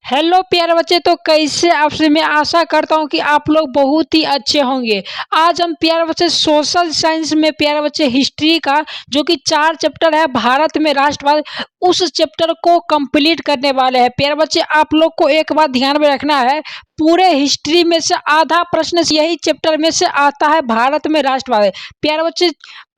Hello प्यारे बच्चे, तो कैसे आपसे मैं आशा करता हूँ कि आप लोग बहुत ही अच्छे होंगे। आज हम प्यारे बच्चे सोशल साइंस में प्यारे बच्चे हिस्ट्री का जो कि 4 चैप्टर है भारत में राष्ट्रवाद, उस चैप्टर को कंप्लीट करने वाले हैं। प्यारे बच्चे, आप लोग को एक बात ध्यान में रखना है, पूरे हिस्ट्री में से आधा प्रश्न यही चैप्टर में से आता है, भारत में राष्ट्रवाद। प्यारे बच्चे,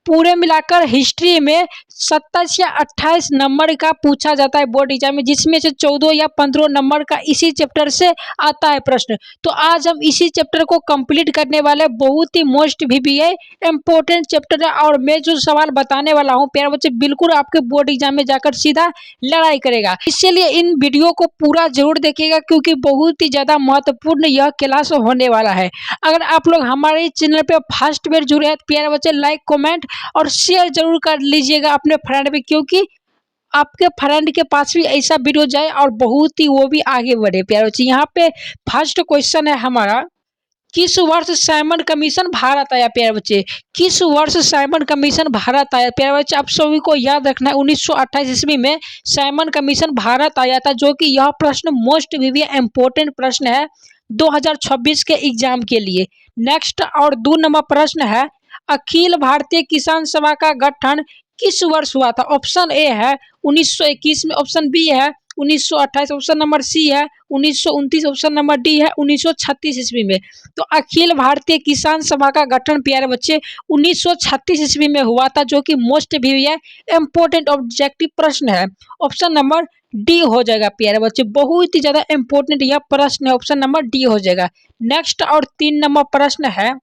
पूरे मिलाकर हिस्ट्री में 27 या 28 नंबर का पूछा जाता है बोर्ड एग्जाम में, जिसमें से 14 या 15 नंबर का इसी चैप्टर से आता है प्रश्न। तो आज हम इसी चैप्टर को कंप्लीट करने वाले हैं। बहुत ही मोस्ट VBA इंपॉर्टेंट चैप्टर है और मैं जो सवाल बताने वाला हूं प्यारे बच्चे, बिल्कुल आपके बोर्ड एग्जाम में जाकर सीधा लड़ाई करेगा। इसलिए इन वीडियो को पूरा जरूर देखिएगा, क्योंकि बहुत ही ज्यादा महत्वपूर्ण यह क्लास होने वाला है। अगर आप लोग हमारे चैनल पे फर्स्ट बार जुड़े हैं तो प्यारे बच्चे लाइक, कमेंट और शेयर जरूर कर लीजिएगा अपने फ्रेंड पे, क्योंकि आपके फ्रेंड के पास भी ऐसा वीडियो जाए और बहुत ही वो भी आगे बढ़े। प्यारे बच्चे, यहाँ पे फर्स्ट क्वेश्चन है हमारा, किस वर्ष साइमन कमीशन भारत आया? प्यारे बच्चे, किस वर्ष साइमन कमीशन भारत आया? प्यारे बच्चे, आप सभी को याद रखना है 1928 ईस्वी में साइमन कमीशन भारत आया था, जो कि यह प्रश्न मोस्ट इम्पोर्टेंट प्रश्न है 2026 के एग्जाम के लिए। नेक्स्ट और 2 नंबर प्रश्न है, अखिल भारतीय किसान सभा का गठन किस वर्ष हुआ था? ऑप्शन ए है 1921 में, ऑप्शन बी है 1928, ऑप्शन नंबर सी है 1929, ऑप्शन नंबर डी है 1936 ईस्वी में। तो अखिल भारतीय किसान सभा का गठन प्यारे बच्चे 1936 ईस्वी में हुआ था, जो कि मोस्ट भी है इंपॉर्टेंट ऑब्जेक्टिव प्रश्न है। ऑप्शन नंबर डी हो जाएगा प्यारे बच्चे, बहुत ही ज्यादा इंपॉर्टेंट यह प्रश्न है, ऑप्शन नंबर डी हो जाएगा। नेक्स्ट और 3 नंबर प्रश्न है,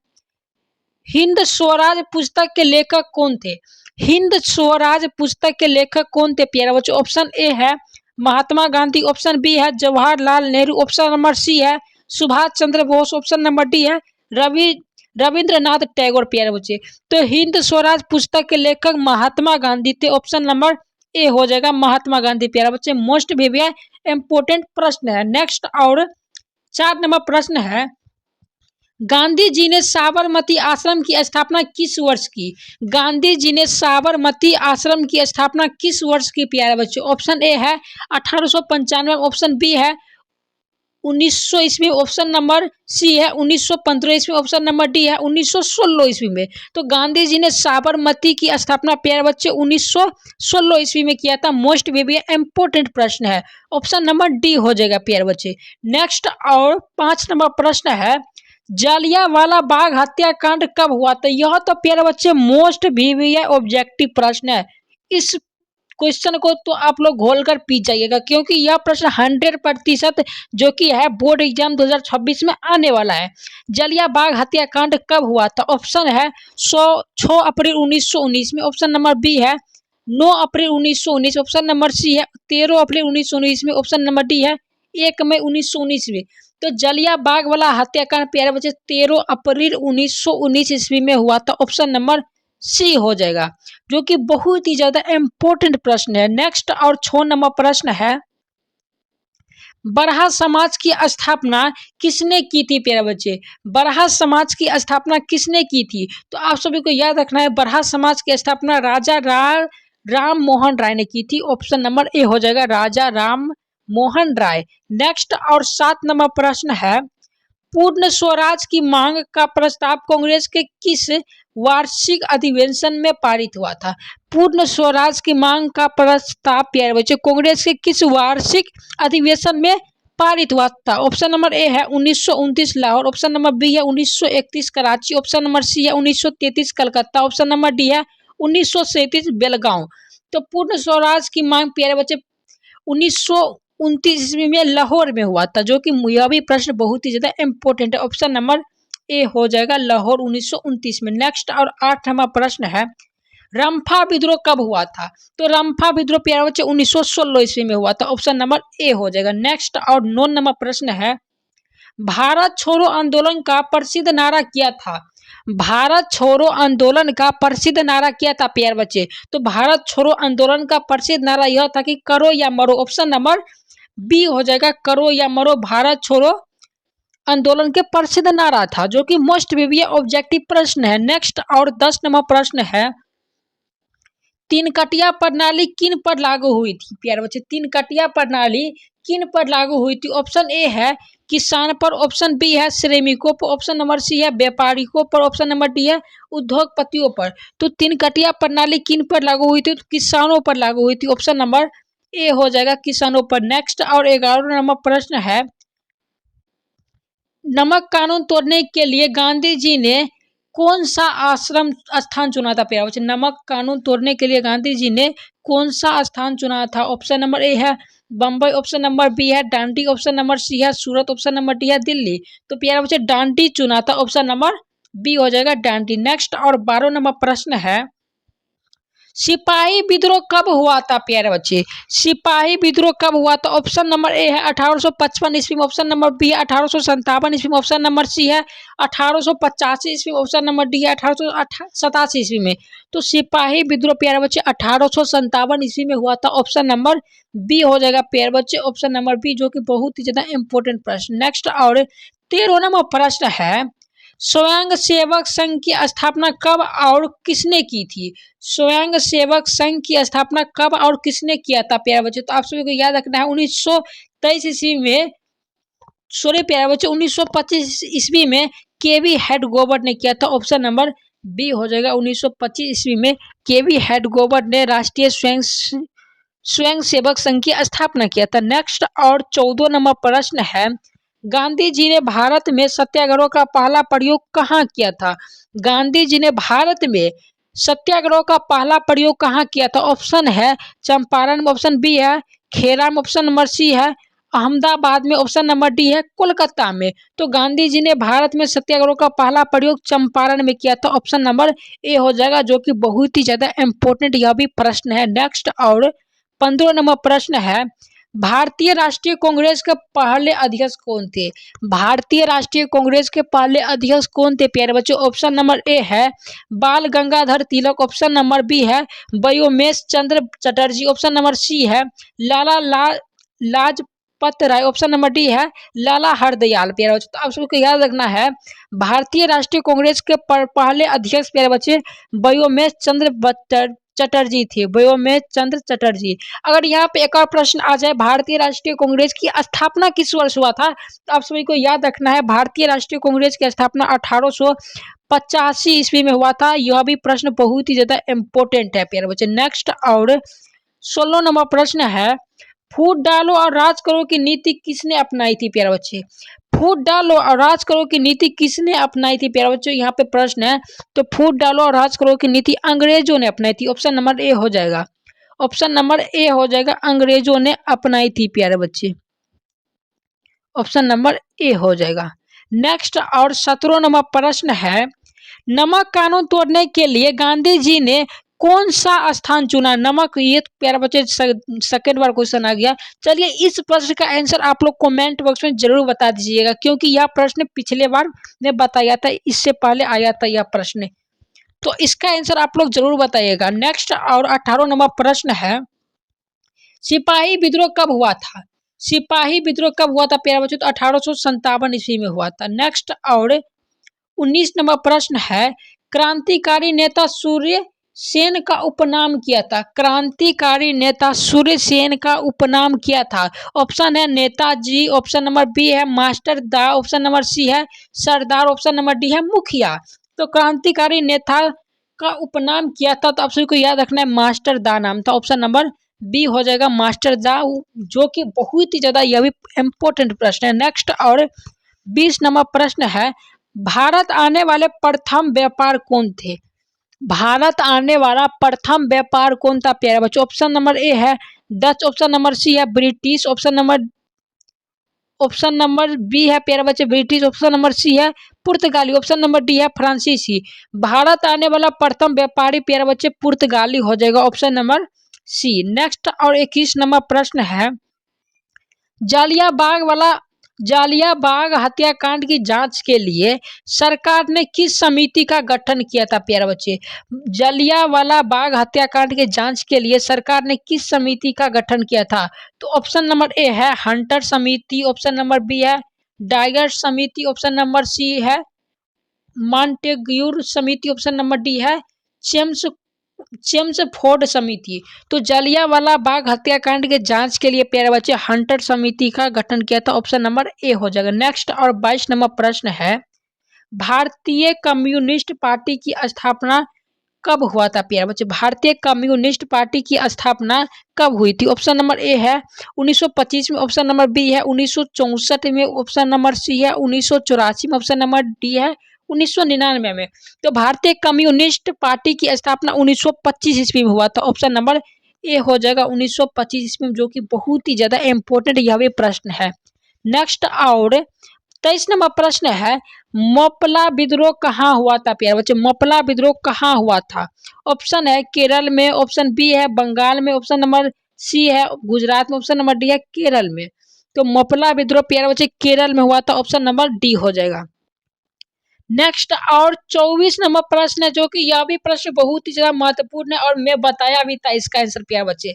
हिंद स्वराज पुस्तक के लेखक कौन थे? हिंद स्वराज पुस्तक के लेखक कौन थे प्यारे बच्चों? ऑप्शन ए है महात्मा गांधी, ऑप्शन बी है Jawaharlal Nehru, option number C है Subhash Chandra Bose, option number D है रविंद्रनाथ टैगोर। प्यारे बच्चे, तो हिंद स्वराज पुस्तक के लेखक महात्मा गांधी थे, ऑप्शन नंबर ए हो जाएगा महात्मा गांधी। प्यारे बच्चे, मोस्ट भी इंपोर्टेंट प्रश्न है। नेक्स्ट और 4 नंबर प्रश्न है, गांधी जी ने साबरमती आश्रम की स्थापना किस वर्ष की? गांधी जी ने साबरमती आश्रम की स्थापना किस वर्ष की प्यारे बच्चों? ऑप्शन ए है 1895, ऑप्शन बी है 1900 ईस्वी, ऑप्शन नंबर सी है 1915 ईस्वी, ऑप्शन नंबर डी है 1916 ईस्वी में। तो गांधी जी ने साबरमती की स्थापना प्यारे बच्चे 1916 ईस्वी में किया था। मोस्ट भी इंपोर्टेंट प्रश्न है, ऑप्शन नंबर डी हो जाएगा प्यारे बच्चे। नेक्स्ट और 5 नंबर प्रश्न है, जालियांवाला बाग हत्याकांड कब हुआ था? यह तो प्यारे बच्चे मोस्ट भी है ऑब्जेक्टिव प्रश्न है। इस क्वेश्चन को तो आप लोग घोल कर पी जाइएगा, क्योंकि यह प्रश्न 100% जो कि है बोर्ड एग्जाम 2026 में आने वाला है। जालियांवाला बाग हत्याकांड कब हुआ था? ऑप्शन है 6 अप्रैल 1919 में, ऑप्शन नंबर बी है 9 अप्रैल 1919, ऑप्शन नंबर सी है 13 अप्रैल 1919 में, ऑप्शन नंबर डी है 1 मई 1919 में। तो जालियांवाला बाग वाला हत्याकांड प्यारे बच्चे 13 अप्रैल 1919 ईस्वी में हुआ था, ऑप्शन नंबर सी हो जाएगा, जो कि बहुत ही ज्यादा इंपॉर्टेंट प्रश्न है। नेक्स्ट और 6 नंबर प्रश्न है, बरहा समाज की स्थापना किसने की थी प्यारे बच्चे? बरहा समाज की स्थापना किसने की थी? तो आप सभी को याद रखना है, बरहा समाज की स्थापना राजा राम मोहन राय ने की थी, ऑप्शन नंबर ए हो जाएगा राजा राम मोहन राय। नेक्स्ट और 7 नंबर प्रश्न है, पूर्ण स्वराज की मांग का प्रस्ताव कांग्रेस के किस वार्षिक अधिवेशन में पारित हुआ था? पूर्ण स्वराज की मांग का प्रस्ताव प्यारे बच्चे कांग्रेस के किस वार्षिक अधिवेशन में पारित हुआ था? ऑप्शन नंबर ए है 1929 लाहौर, ऑप्शन नंबर बी है 1931 कराची, ऑप्शन नंबर सी है 1933 कलकत्ता, ऑप्शन नंबर डी है 1937 बेलगांव। तो पूर्ण स्वराज की मांग प्यारे बच्चे 1929 ईस्वी में लाहौर में हुआ था, जो कि यह भी प्रश्न बहुत ही ज्यादा इंपॉर्टेंट है, ऑप्शन नंबर ए हो जाएगा लाहौर 1929 में। नेक्स्ट और 8 नंबर प्रश्न है, रंफा विद्रोह कब हुआ था? तो रंफा विद्रोह प्यारे बच्चे 1916 ईस्वी में हुआ था, ऑप्शन नंबर ए हो जाएगा। नेक्स्ट और 9 नंबर प्रश्न है, भारत छोड़ो आंदोलन का प्रसिद्ध नारा क्या था? भारत छोड़ो आंदोलन का प्रसिद्ध नारा क्या था प्यारे बच्चे? तो भारत छोड़ो आंदोलन का प्रसिद्ध नारा यह था कि करो या मरो, ऑप्शन नंबर बी हो जाएगा करो या मरो, भारत छोड़ो आंदोलन के प्रसिद्ध नारा था, जो कि मोस्ट भी ऑब्जेक्टिव प्रश्न है। नेक्स्ट और 10 नंबर प्रश्न है, तीन कटिया प्रणाली किन पर लागू हुई थी प्यारे बच्चे? तीन कटिया प्रणाली किन पर लागू हुई थी? ऑप्शन ए है किसान पर, ऑप्शन बी है श्रमिकों पर, ऑप्शन नंबर सी है व्यापारियों पर, ऑप्शन नंबर डी है उद्योगपतियों पर। तो तीन कटिया प्रणाली किन पर लागू हुई थी? तो किसानों पर लागू हुई थी। ऑप्शन नंबर ए हो जाएगा किसानों पर। नेक्स्ट और 11वां नंबर प्रश्न है, नमक कानून तोड़ने के लिए गांधी जी ने कौन सा आश्रम स्थान चुना था? प्यारे बच्चे, नमक कानून तोड़ने के लिए गांधी जी ने कौन सा स्थान चुना था? ऑप्शन नंबर ए है बम्बई, ऑप्शन नंबर बी है डांडी, ऑप्शन नंबर सी है सूरत, ऑप्शन नंबर डी है दिल्ली। तो प्यारे बच्चे डांडी चुना था, ऑप्शन नंबर बी हो जाएगा डांडी। नेक्स्ट और 12वां नंबर प्रश्न है, सिपाही विद्रोह कब हुआ था? प्यारे बच्चे, सिपाही विद्रोह कब हुआ था? ऑप्शन नंबर ए है 1855 ईस्वी में, ऑप्शन नंबर बी है 1857 ईस्वी में, ऑप्शन नंबर सी है 1885 ईस्वी में, ऑप्शन नंबर डी है 1887 ईस्वी में। तो सिपाही विद्रोह प्यारे बच्चे 1857 ईस्वी में हुआ था, ऑप्शन नंबर बी हो जाएगा प्यारे बच्चे, ऑप्शन नंबर बी, जो कि बहुत ही ज्यादा इंपॉर्टेंट प्रश्न। नेक्स्ट और 13वां नंबर प्रश्न है, स्वयं सेवक संघ की स्थापना कब और किसने की थी? स्वयं सेवक संघ की स्थापना कब और किसने किया था प्यारे बच्चे? तो आप सभी को याद रखना है 1923 ईस्वी में, सॉरी प्यारे बच्चे 1925 ईस्वी में केवी हेडगोवर्ट ने किया था, ऑप्शन नंबर बी हो जाएगा 1925 ईस्वी में केवी हेडगोवर्ट ने राष्ट्रीय स्वयं सेवक संघ की स्थापना किया था। नेक्स्ट और 14 नंबर प्रश्न है, गांधी जी ने भारत में सत्याग्रह का पहला प्रयोग कहाँ किया था? गांधी जी ने भारत में सत्याग्रह का पहला प्रयोग कहाँ किया था? ऑप्शन है चंपारण में, ऑप्शन बी है खेरा में, ऑप्शन नंबर सी है अहमदाबाद में, ऑप्शन नंबर डी है कोलकाता में। तो गांधी जी ने भारत में सत्याग्रह का पहला प्रयोग चंपारण में किया था, ऑप्शन नंबर ए हो जाएगा, जो कि बहुत ही ज्यादा इंपॉर्टेंट यह भी प्रश्न है। नेक्स्ट और 15 नंबर प्रश्न है, भारतीय राष्ट्रीय कांग्रेस के पहले अध्यक्ष कौन थे? भारतीय राष्ट्रीय कांग्रेस के पहले अध्यक्ष कौन थे प्यारे बच्चों? ऑप्शन नंबर ए है बाल Gangadhar Tilak, option number B है व्योमेश चंद्र चटर्जी, ऑप्शन नंबर सी है Lajpat Rai, option number D है लाला हरदयाल। प्यारे बच्चों, तो आप सबको याद रखना है भारतीय राष्ट्रीय कांग्रेस के पहले अध्यक्ष प्यारे बच्चे व्योमेश चंद्र चटर्जी थे, व्योमेश चंद्र चटर्जी। अगर यहाँ पे एक और प्रश्न आ जाए, भारतीय राष्ट्रीय कांग्रेस की स्थापना किस वर्ष हुआ था? तो आप सभी को याद रखना है भारतीय राष्ट्रीय कांग्रेस की स्थापना 1885 ईस्वी में हुआ था। यह भी प्रश्न बहुत ही ज्यादा इंपॉर्टेंट है प्यारे बच्चे। नेक्स्ट और 16 नंबर प्रश्न है, फूट डालो और राज करो की नीति किसने अपनाई थी प्यारे बच्चे? फूट डालो और राज करो की नीति किसने अपनाई थी प्यारे बच्चों? यहाँ पे प्रश्न है, तो फूट डालो और राज करो की नीति अंग्रेजों ने अपनाई थी, ऑप्शन नंबर ए हो जाएगा, ऑप्शन नंबर ए हो जाएगा अंग्रेजों ने अपनाई थी प्यारे बच्चे, ऑप्शन नंबर ए हो जाएगा। नेक्स्ट और 17 नंबर प्रश्न है, नमक कानून तोड़ने के लिए गांधी जी ने कौन सा स्थान चुना? नमक, ये तो प्यारे बच्चे सेकेंड बार क्वेश्चन आ गया। चलिए इस प्रश्न का आंसर आप लोग कमेंट बॉक्स में जरूर बता दीजिएगा, क्योंकि यह प्रश्न पिछले बार में बताया था, इससे पहले आया था यह प्रश्न, तो इसका आंसर आप लोग जरूर बताइएगा। नेक्स्ट और 18 नंबर प्रश्न है, सिपाही विद्रोह कब हुआ था? सिपाही विद्रोह कब हुआ था प्यारे बच्चों? तो 1857 ईस्वी में हुआ था। नेक्स्ट और 19 नंबर प्रश्न है, क्रांतिकारी नेता सूर्य सेन का उपनाम किया था? क्रांतिकारी नेता सूर्य सेन का उपनाम किया था, ऑप्शन है नेताजी, ऑप्शन नंबर बी है मास्टर दा, ऑप्शन नंबर सी है सरदार, ऑप्शन नंबर डी है मुखिया। तो क्रांतिकारी नेता का उपनाम किया था, तो आप सभी को याद रखना है मास्टर दा नाम था, ऑप्शन नंबर बी हो जाएगा मास्टर दा, जो कि बहुत ही ज्यादा यह भी इंपॉर्टेंट प्रश्न है। नेक्स्ट और 20 नंबर प्रश्न है, भारत आने वाले प्रथम व्यापार कौन थे? भारत आने वाला प्रथम व्यापार कौन था प्यारे बच्चों? ऑप्शन नंबर ए है डच, ऑप्शन नंबर सी है ब्रिटिश, ऑप्शन नंबर बी है प्यारे बच्चे ब्रिटिश, ऑप्शन नंबर सी है पुर्तगाली, ऑप्शन नंबर डी है फ्रांसीसी। भारत आने वाला प्रथम व्यापारी प्यारे बच्चे पुर्तगाली हो जाएगा, ऑप्शन नंबर सी। नेक्स्ट और 21 नंबर प्रश्न है, जालियाबाग हत्याकांड की जांच के लिए सरकार ने किस समिति का गठन किया था प्यारे बच्चे? जलियांवाला बाग हत्याकांड के जांच के लिए सरकार ने किस समिति का गठन किया था? तो ऑप्शन नंबर ए है हंटर समिति, ऑप्शन नंबर बी है डाइगर समिति, ऑप्शन नंबर सी है मॉन्टेग्यूर समिति, ऑप्शन नंबर डी है चेम्स चेम्सफोर्ड समिति। तो जलियांवाला बाग हत्याकांड के जांच के लिए प्यारे बच्चे हंटर समिति का गठन किया था। ऑप्शन नंबर ए हो जाएगा। नेक्स्ट और 22 नंबर प्रश्न है, भारतीय कम्युनिस्ट पार्टी की स्थापना कब हुआ था प्यारे बच्चे? भारतीय कम्युनिस्ट पार्टी की स्थापना कब हुई थी? ऑप्शन नंबर ए है 1925 में, ऑप्शन नंबर बी है 1964 में, ऑप्शन नंबर सी है 1984 में, ऑप्शन नंबर डी है 1999 में। तो भारतीय कम्युनिस्ट पार्टी की स्थापना 1925 ईस्वी में हुआ था। ऑप्शन नंबर ए हो जाएगा 1925 ईस्वी में, जो कि बहुत ही ज्यादा इंपॉर्टेंट यह भी प्रश्न है। नेक्स्ट और 23 नंबर प्रश्न है, मोपला विद्रोह कहाँ हुआ था प्यारे बच्चे? मोपला विद्रोह कहाँ हुआ था? ऑप्शन है केरल में, ऑप्शन बी है बंगाल में, ऑप्शन नंबर सी है गुजरात में, ऑप्शन नंबर डी है केरल में। तो मोपला विद्रोह प्यारे बच्चे केरल में हुआ था। ऑप्शन नंबर डी हो जाएगा। नेक्स्ट और 24 नंबर प्रश्न है, जो कि यह भी प्रश्न बहुत ही ज्यादा महत्वपूर्ण है और मैं बताया भी था इसका आंसर प्यारे बच्चे।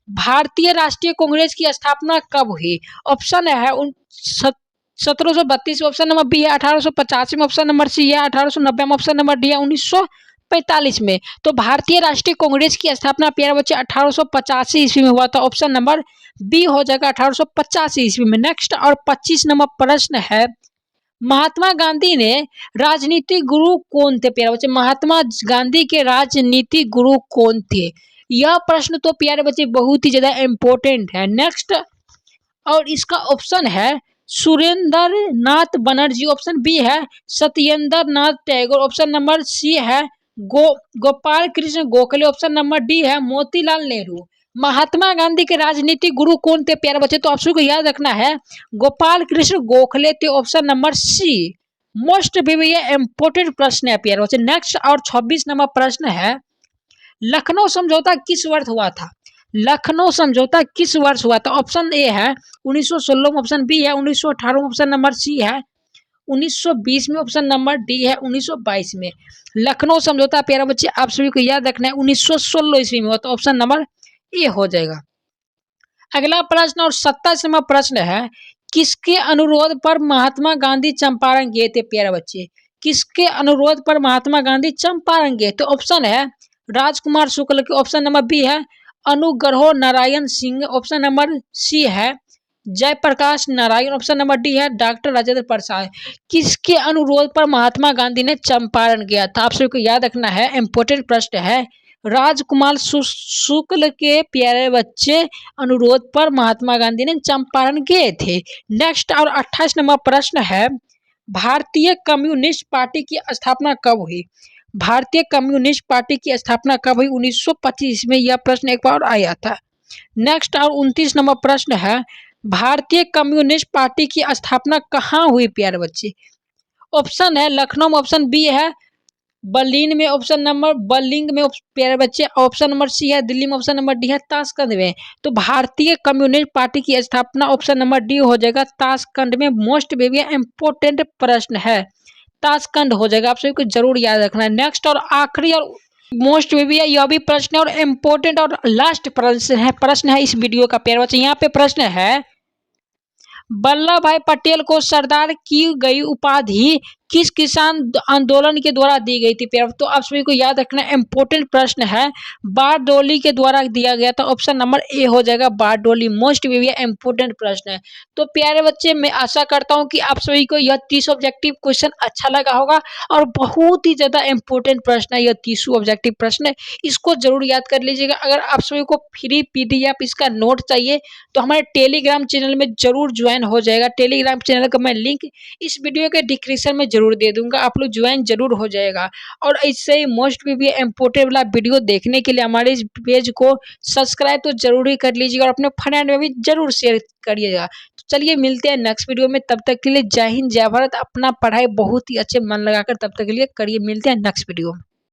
भारतीय राष्ट्रीय कांग्रेस की स्थापना कब हुई? ऑप्शन है 1732 में, ऑप्शन नंबर बी है 1885 में, ऑप्शन नंबर सी है 1890 में, ऑप्शन नंबर डी है 1945 में। तो भारतीय राष्ट्रीय कांग्रेस की स्थापना प्यारे बच्चे 1885 ईस्वी में हुआ था। ऑप्शन नंबर बी हो जाएगा 1885 ईस्वी में। नेक्स्ट और 25 नंबर प्रश्न है, महात्मा गांधी ने राजनीतिक गुरु कौन थे प्यारे बच्चे? महात्मा गांधी के राजनीतिक गुरु कौन थे? यह प्रश्न तो प्यारे बच्चे बहुत ही ज्यादा इंपॉर्टेंट है। नेक्स्ट और इसका ऑप्शन है सुरेंद्र नाथ बनर्जी, ऑप्शन बी है Satyendra Nath Tagore, option number C है Gopal Krishna Gokhale, option number D है मोतीलाल नेहरू। महात्मा गांधी के राजनीतिक गुरु कौन थे प्यारे बच्चे? तो आप सभी को याद रखना है गोपाल कृष्ण गोखले थे, ऑप्शन नंबर सी। मोस्ट भी ये इंपोर्टेंट प्रश्न है प्यारे बच्चे। नेक्स्ट और 26 नंबर प्रश्न है, लखनऊ समझौता किस वर्ष हुआ था? लखनऊ समझौता किस वर्ष हुआ था? ऑप्शन ए है 1916 में, ऑप्शन बी है 1918 में, ऑप्शन नंबर सी है 1920 में, ऑप्शन नंबर डी है 1922 में। लखनऊ समझौता प्यारे बच्चे आप सभी को याद रखना है 1916 ईस्वी में हुआ, तो ऑप्शन नंबर ए हो जाएगा। अगला प्रश्न और 27 नंबर प्रश्न है, किसके अनुरोध पर महात्मा गांधी चंपारण गए थे प्यारे बच्चे? किसके अनुरोध पर महात्मा गांधी चंपारण गए? तो ऑप्शन है राजकुमार शुक्ल के, ऑप्शन नंबर बी है Anugrah Narayan Singh, option number C है Jayaprakash Narayan, option number D है डॉक्टर राजेंद्र प्रसाद। किसके अनुरोध पर महात्मा गांधी ने चंपारण गया था? आप सभी को याद रखना है, इंपोर्टेंट प्रश्न है। राजकुमार शुक्ल के प्यारे बच्चे अनुरोध पर महात्मा गांधी ने चंपारण गए थे। नेक्स्ट और 28 नंबर प्रश्न है, भारतीय कम्युनिस्ट पार्टी की स्थापना कब हुई? भारतीय कम्युनिस्ट पार्टी की स्थापना कब हुई? 1925 में यह प्रश्न एक बार आया था। नेक्स्ट और 29 नंबर प्रश्न है, भारतीय कम्युनिस्ट पार्टी की स्थापना कहाँ हुई प्यारे बच्चे? ऑप्शन है लखनऊ में, ऑप्शन बी है बर्लिन में, ऑप्शन नंबर बर्लिन में प्यारे बच्चे, ऑप्शन नंबर सी है दिल्ली में, ऑप्शन नंबर डी है ताशकंद में। तो भारतीय कम्युनिस्ट पार्टी की स्थापना ऑप्शन नंबर डी हो जाएगा ताशकंद में। मोस्ट बेबी इंपोर्टेंट प्रश्न है, ताशकंद हो जाएगा, आप सभी को जरूर याद रखना है। नेक्स्ट और आखिरी और मोस्ट बेबी है यह भी प्रश्न और इम्पोर्टेंट और लास्ट प्रश्न है इस वीडियो का प्यारे बच्चे। यहाँ पे प्रश्न है, वल्लभ भाई पटेल को सरदार की गई उपाधि किस किसान आंदोलन के द्वारा दी गई थी प्यारे? तो आप सभी को याद रखना इंपोर्टेंट प्रश्न है, बारडोली के द्वारा दिया गया था। ऑप्शन नंबर ए हो जाएगा बारडोली। मोस्ट भी इंपोर्टेंट प्रश्न है। तो प्यारे बच्चे मैं आशा करता हूं कि आप सभी को यह 30 ऑब्जेक्टिव क्वेश्चन अच्छा लगा होगा और बहुत ही ज्यादा इंपोर्टेंट प्रश्न है यह 30 ऑब्जेक्टिव प्रश्न है, इसको जरूर याद कर लीजिएगा। अगर आप सभी को फ्री पीडीएफ इसका नोट चाहिए तो हमारे टेलीग्राम चैनल में जरूर ज्वाइन हो जाएगा। टेलीग्राम चैनल का मैं लिंक इस वीडियो के डिस्क्रिप्शन में जरूर दे दूंगा, आप लोग ज्वाइन जरूर हो जाएगा। और ऐसे ही मोस्ट भी इम्पोर्टेंट वाला वीडियो देखने के लिए हमारे इस पेज को सब्सक्राइब तो जरूर ही कर लीजिएगा और अपने फ्रेंड में भी जरूर शेयर करिएगा। तो चलिए मिलते हैं नेक्स्ट वीडियो में, तब तक के लिए जय हिंद जय भारत। अपना पढ़ाई बहुत ही अच्छे मन लगाकर तब तक के लिए करिए। मिलते हैं नेक्स्ट वीडियो में।